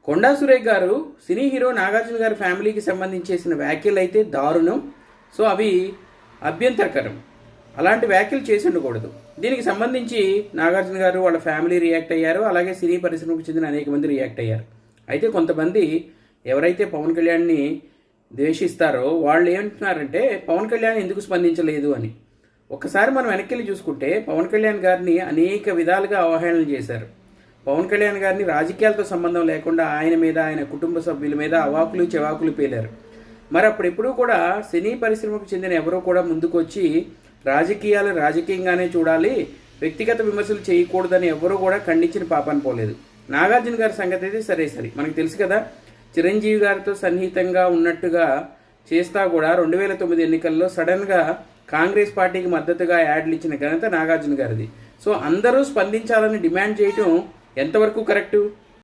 కొండా సురేఖ్ గారు cine hero Nagarjuna గారి ఫ్యామిలీకి సంబంధించి చేసిన వ్యాఖ్యలు అయితే దారుణం. సో అవి అభ్యంతరకరం. అలాంటి వ్యాఖ్యలు చేసి ఉండకూడదు. దీనికి సంబంధించి నాగార్జున గారు వాళ్ళ ఫ్యామిలీ రియాక్ట్ అయ్యారు, అలాగే సినీ పరిశ్రమకు చెందిన అనేక మంది రియాక్ట్ అయ్యారు. అయితే కొంతమంది ఎవరైతే పవన్ కళ్యాణ్ని ద్వేషిస్తారో వాళ్ళు ఏమంటున్నారంటే పవన్ కళ్యాణ్ ఎందుకు స్పందించలేదు అని. ఒక్కసారి మనం వెనక్కి వెళ్ళి చూసుకుంటే పవన్ కళ్యాణ్ గారిని అనేక విధాలుగా అవహేళన చేశారు. పవన్ కళ్యాణ్ గారిని రాజకీయాలతో సంబంధం లేకుండా ఆయన మీద, ఆయన కుటుంబ సభ్యుల మీద అవాకులు చెవాకులు పేలారు. మరి అప్పుడెప్పుడూ కూడా సినీ పరిశ్రమకు చెందిన ఎవరూ కూడా ముందుకు వచ్చి రాజకీయాలు రాజకీయంగానే చూడాలి, వ్యక్తిగత విమర్శలు చేయకూడదని ఎవరూ కూడా ఖండించిన పాపాన్ని పోలేదు. నాగార్జున గారి సంగతి అయితే సరే మనకు తెలుసు కదా, చిరంజీవి గారితో సన్నిహితంగా ఉన్నట్టుగా చేస్తా కూడా 2009 ఎన్నికల్లో సడన్గా కాంగ్రెస్ పార్టీకి మద్దతుగా యాడ్లు ఇచ్చిన ఘనత నాగార్జున గారిది. సో అందరూ స్పందించాలని డిమాండ్ చేయటం ఎంతవరకు కరెక్టు?